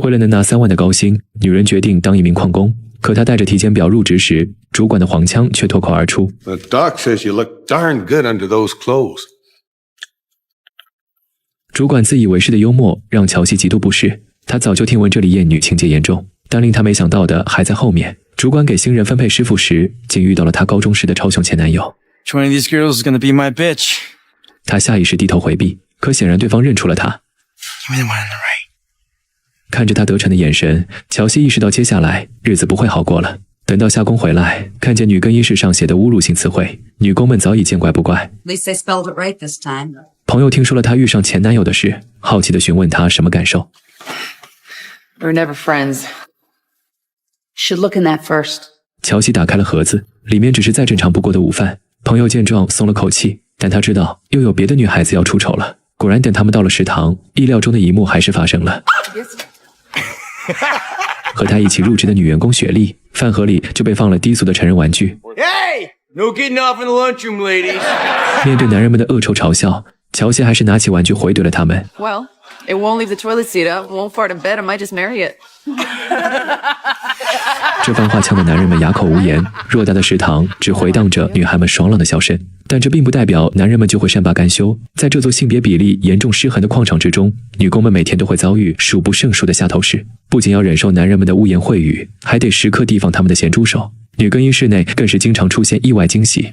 为了能拿3万的高薪，女人决定当一名矿工。可她带着体检表入职时，主管的黄腔却脱口而出 The doc says you look darn good under those clothes. 主管自以为是的幽默让乔西极度不适。他早就听闻这里艳女情节严重，但令他没想到的还在后面。主管给新人分配师傅时，竟遇到了他高中时的超雄前男友。Which one of these girls is gonna be my bitch? 他下意识低头回避，可显然对方认出了他。Give me the one on the right. 看着他得逞的眼神，乔西意识到接下来日子不会好过了。等到下工回来，看见女更衣室上写的侮辱性词汇，女工们早已见怪不怪。At least I spelled it right this time. 朋友听说了她遇上前男友的事，好奇地询问她什么感受。We were never friends. Should look in that first. 乔西打开了盒子，里面只是再正常不过的午饭。朋友见状松了口气，但他知道又有别的女孩子要出丑了。果然，等他们到了食堂，意料中的一幕还是发生了。和他一起入职的女员工雪莉，饭盒里就被放了低俗的成人玩具。Hey! No getting off in the lunchroom, ladies. 面对男人们的恶臭嘲笑，乔西还是拿起玩具回怼了他们。Well, it won't leave the toilet seat up, won't fart in bed, I might just marry it. 这番话呛得男人们哑口无言，偌大的食堂只回荡着女孩们爽朗的笑声。但这并不代表男人们就会善罢甘休。在这座性别比例严重失衡的矿场之中，女工们每天都会遭遇数不胜数的下头事，不仅要忍受男人们的污言秽语，还得时刻提防他们的咸猪手。女更衣室内更是经常出现意外惊喜。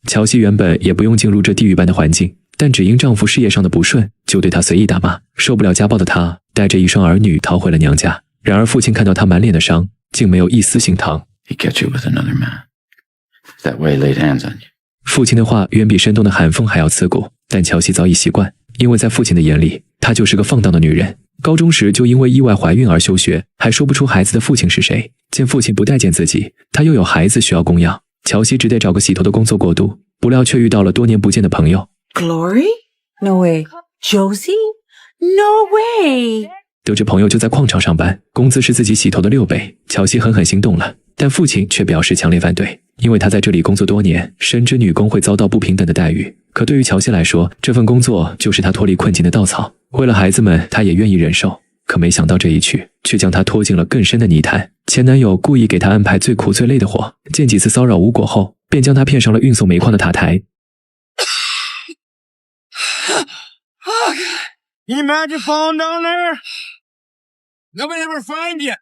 乔西原本也不用进入这地狱般的环境，但只因丈夫事业上的不顺，就对他随意打骂。受不了家暴的她，带着一双儿女逃回了娘家。然而父亲看到她满脸的伤，竟没有一丝心疼。He catch you with another man. That way he laid hands on you. 父亲的话远比生动的寒风还要刺骨，但乔西早已习惯，因为在父亲的眼里，她就是个放荡的女人。高中时就因为意外怀孕而休学，还说不出孩子的父亲是谁。见父亲不待见自己，她又有孩子需要供养，乔西只得找个洗头的工作过渡，不料却遇到了多年不见的朋友。Glory? No way. Josie? No way. 得知朋友就在矿场上班，工资是自己洗头的6倍，乔西狠狠心动了。但父亲却表示强烈反对，因为他在这里工作多年，深知女工会遭到不平等的待遇。可对于乔西来说，这份工作就是他脱离困境的稻草。为了孩子们，他也愿意忍受。可没想到这一去，却将他拖进了更深的泥潭。前男友故意给他安排最苦最累的活，见几次骚扰无果后，便将他骗上了运送煤矿的塔台。Can you imagine falling down there? Nobody ever find you.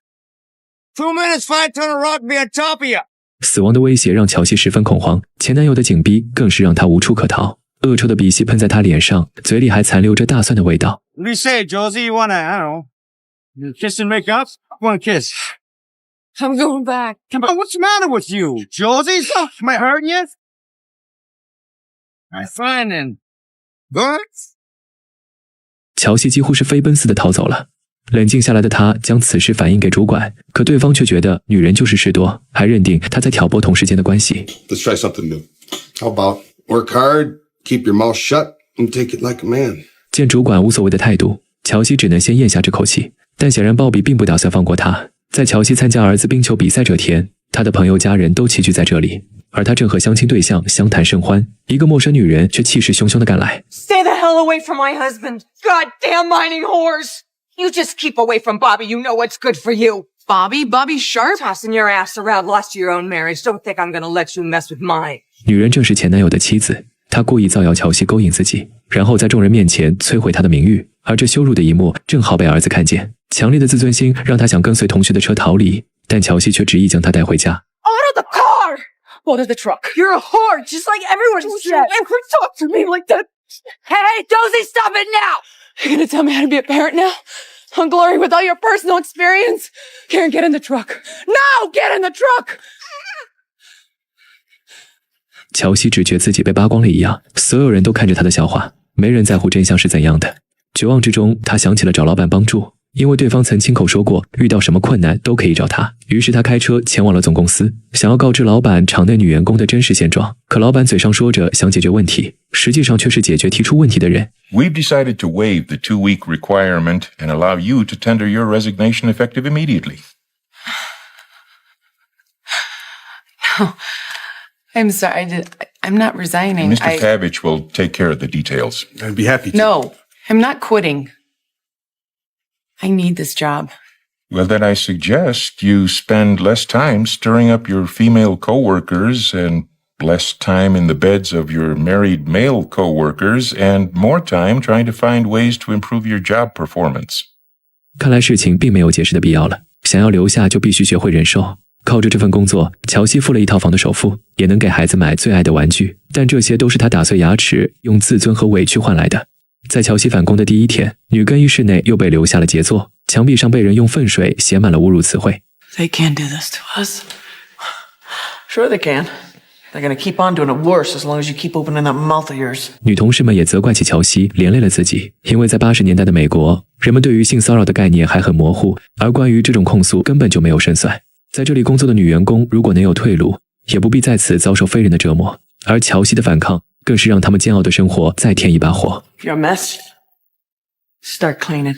2 minutes, 5 ton of rock be on top of you. 死亡的威胁让乔西十分恐慌，前男友的紧逼更是让他无处可逃。恶臭的鼻息喷在他脸上，嘴里还残留着大蒜的味道。What do you say, Josie? You wanna, I don't know, kiss and make up? One kiss. I'm going back. Come on, what's the matter with you, Josie? Am I hurting you? All right, fine then. Good. 乔西几乎是飞奔似的逃走了。冷静下来的他将此事反映给主管，可对方却觉得女人就是事多，还认定他在挑拨同事间的关系。 Let's try something new. How about work hard, keep your mouth shut, and take it like a man? 见主管无所谓的态度，乔西只能先咽下这口气。但显然鲍比并不打算放过他。在乔西参加儿子冰球比赛这天，他的朋友家人都齐聚在这里，而他正和相亲对象相谈甚欢，一个陌生女人却气势汹汹地赶来。 Stay the hell away from my husband. Goddamn mining whores. You just keep away from Bobby. You know what's good for you. Bobby Sharp? Tossing your ass around, lost to your own marriage. Don't think I'm gonna let you mess with mine. 女人正是前男友的妻子，她故意造谣乔西勾引自己，然后在众人面前摧毁他的名誉，而这羞辱的一幕正好被儿子看见。强烈的自尊心让他想跟随同学的车逃离，但乔西却执意将他带回家。 Out of the car! Out of the truck. You're a whore, just like everyone Don't said. you ever talk to me like that. Hey, Josie, stop it now! You're gonna tell me how to be a parent now? On Glory, with all your personal experience? Karen, get in the truck. No, get in the truck! 乔西只觉自己被扒光了一样，所有人都看着他的笑话，没人在乎真相是怎样的。绝望之中，他想起了找老板帮助，因为对方曾亲口说过，遇到什么困难都可以找他。于是他开车前往了总公司，想要告知老板场内女员工的真实现状。可老板嘴上说着想解决问题，实际上却是解决提出问题的人。 We've decided to waive the 2-week requirement and allow you to tender your resignation effective immediately. No, I'm sorry. I'm not resigning. Mr. Pavich will take care of the details. I'd be happy to. No, I'm not quitting. I need this job. Well, then I suggest you spend less time stirring up your female coworkers and less time in the beds of your married male coworkers and more time trying to find ways to improve your job performance. 看来事情并没有解释的必要了，想要留下就必须学会忍受。靠着这份工作，乔西付了一套房的首付，也能给孩子买最爱的玩具，但这些都是他打碎牙齿，用自尊和委屈换来的。在乔西返工的第一天，女更衣室内又被留下了杰作，墙壁上被人用粪水写满了侮辱词汇。They can't do this to us. Sure they can. They're gonna keep on doing it worse as long as you keep opening that mouth of yours. 女同事们也责怪起乔西，连累了自己，因为在80年代的美国，人们对于性骚扰的概念还很模糊，而关于这种控诉根本就没有胜算。在这里工作的女员工如果能有退路，也不必在此遭受非人的折磨，而乔西的反抗更是让他们煎熬的生活再添一把火。 You're a mess. Start cleaning.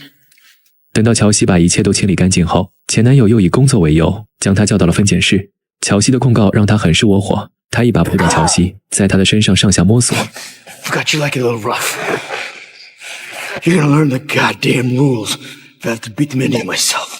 等到乔西把一切都清理干净后，前男友又以工作为由将她叫到了分拣室。乔西的控告让他很是窝火，他一把扑倒乔西，在她的身上上下摸索。 Forgot you like it a little rough. You're gonna learn the goddamn rules if I have to beat them into myself.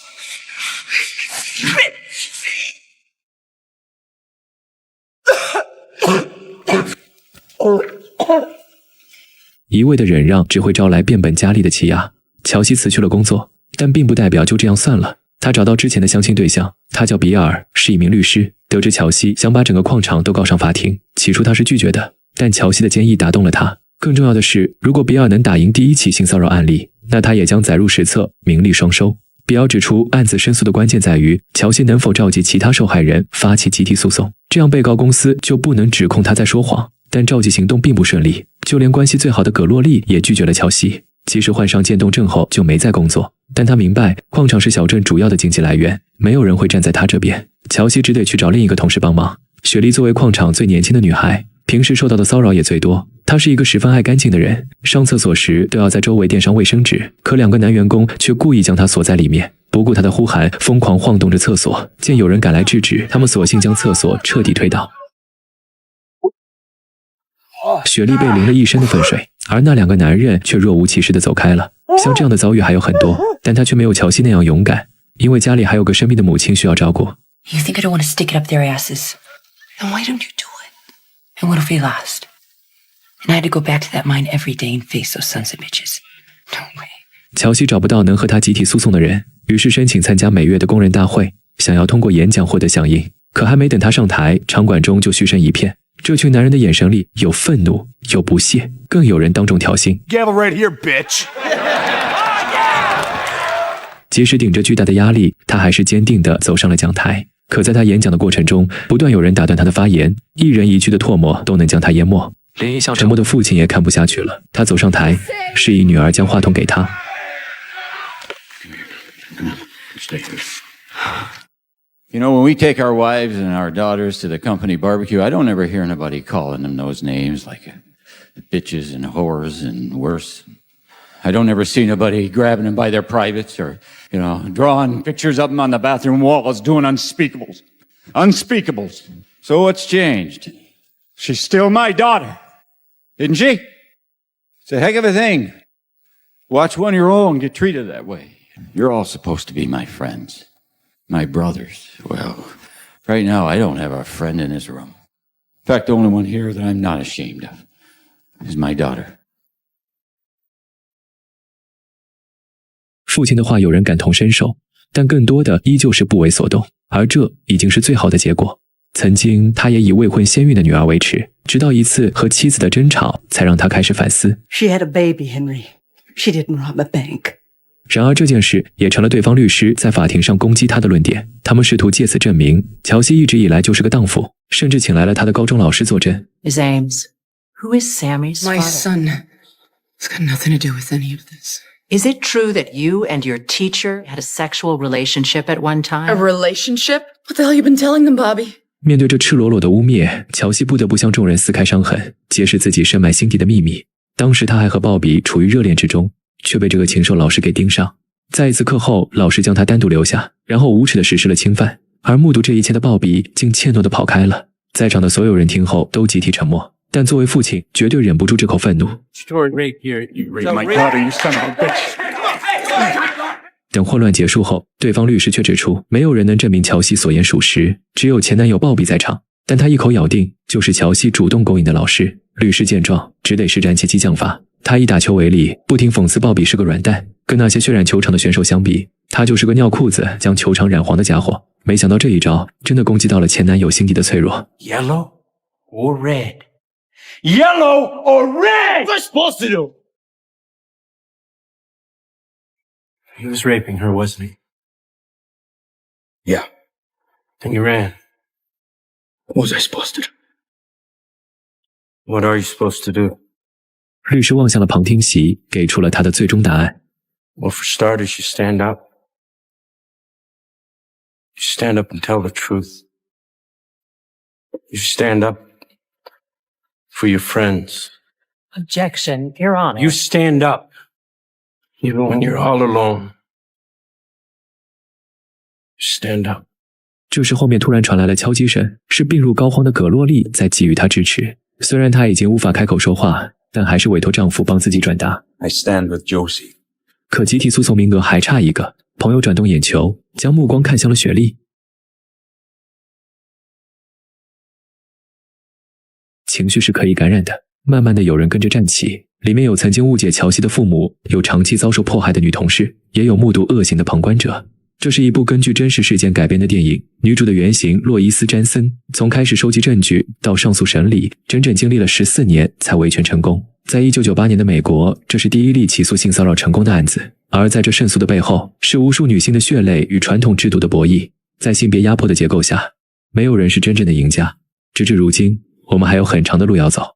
一味的忍让只会招来变本加厉的欺压。乔西辞去了工作，但并不代表就这样算了。他找到之前的相亲对象，他叫比尔，是一名律师。得知乔西想把整个矿场都告上法庭，起初他是拒绝的，但乔西的坚毅打动了他。更重要的是，如果比尔能打赢第一起性骚扰案例，那他也将载入史册，名利双收。比尔指出，案子申诉的关键在于乔西能否召集其他受害人发起集体诉讼，这样被告公司就不能指控他在说谎。但召集行动并不顺利，就连关系最好的葛洛丽也拒绝了乔西。即使患上渐冻症后就没再工作，但他明白矿场是小镇主要的经济来源，没有人会站在他这边。乔西只得去找另一个同事帮忙。雪莉作为矿场最年轻的女孩，平时受到的骚扰也最多。她是一个十分爱干净的人，上厕所时都要在周围垫上卫生纸，可2个男员工却故意将她锁在里面，不顾她的呼喊，疯狂晃动着厕所。见有人赶来制止，他们索性将厕所彻底推倒。雪莉被淋了一身的粪水，而那2个男人却若无其事地走开了。像这样的遭遇还有很多，但她却没有乔西那样勇敢，因为家里还有个生病的母亲需要照顾。 You think I don't want to stick it up their asses? Then why don't you do it? And what if we lost? And I had to go back to that mine every day and face those sons of bitches. No way. 乔西找不到能和他集体诉讼的人，于是申请参加每月的工人大会，想要通过演讲获得响应。可还没等他上台，场馆中就嘘声一片。这群男人的眼神里有愤怒，有不屑，更有人当众挑衅。 Gavel right here, bitch. 即使顶着巨大的压力，他还是坚定地走上了讲台。可在他演讲的过程中，不断有人打断他的发言，一人一句的唾沫都能将他淹没。连沉默的父亲也看不下去了，他走上台，示意女儿将话筒给他。You know, when we take our wives and our daughters to the company barbecue, I don't ever hear anybody calling them those names like bitches and whores and worse. I don't ever see nobody grabbing them by their privates or, you know, drawing pictures of them on the bathroom walls, doing unspeakables. Unspeakables. So what's changed? She's still my daughter, isn't she? It's a heck of a thing. Watch one of your own get treated that way. You're all supposed to be my friends. My brothers. Well, right now I don't have a friend in this room. In fact, the only one here that I'm not ashamed of is my daughter. 父亲的话有人感同身受，但更多的依旧是不为所动，而这已经是最好的结果。曾经他也以未婚先孕的女儿为耻，直到一次和妻子的争吵，才让他开始反思。 She had a baby, Henry. She didn't rob a bank. 然而这件事也成了对方律师在法庭上攻击他的论点，他们试图借此证明乔西一直以来就是个荡妇，甚至请来了他的高中老师作证。 Miss Ames, who is Sammy's My father? son. It's got nothing to do with any of this. Is it true that you and your teacher had a sexual relationship at one time? A relationship? What the hell you been telling them, Bobby? 面对这赤裸裸的污蔑，乔西不得不向众人撕开伤痕，揭示自己深埋心底的秘密。当时他还和鲍比处于热恋之中，却被这个禽兽老师给盯上。在一次课后，老师将他单独留下，然后无耻地实施了侵犯。而目睹这一切的鲍比竟怯懦地跑开了。在场的所有人听后都集体沉默。但作为父亲，绝对忍不住这口愤怒。等混乱结束后，对方律师却指出，没有人能证明乔西所言属实，只有前男友鲍比在场。但他一口咬定就是乔西主动勾引的老师。律师见状，只得施展起激将法。他以打球为例，不停讽刺鲍比是个软蛋，跟那些渲染球场的选手相比，他就是个尿裤子将球场染黄的家伙。没想到这一招真的攻击到了前男友心底的脆弱。Yellow or red? Yellow or red? What's supposed to do? He was raping her, wasn't he? Yeah. Then you ran. What was I supposed to do? What are you supposed to do? 律师望向了旁听席，给出了他的最终答案。Well, for starters, you stand up. You stand up and tell the truth. You stand up for your friends. Objection, Your Honor. You stand up even when you're all alone. You stand up. 这时后面突然传来了敲击声，是病入膏肓的葛洛丽在给予他支持。虽然她已经无法开口说话，但还是委托丈夫帮自己转达。I stand with Josie. 可集体诉讼名额还差一个，朋友转动眼球，将目光看向了雪莉。情绪是可以感染的，慢慢的有人跟着站起，里面有曾经误解乔西的父母，有长期遭受迫害的女同事，也有目睹恶行的旁观者。这是一部根据真实事件改编的电影，女主的原型洛伊斯·詹森，从开始收集证据到上诉审理，整整经历了14年才维权成功。在1998年的美国，这是第一例起诉性骚扰成功的案子，而在这胜诉的背后，是无数女性的血泪与传统制度的博弈。在性别压迫的结构下，没有人是真正的赢家。直至如今，我们还有很长的路要走。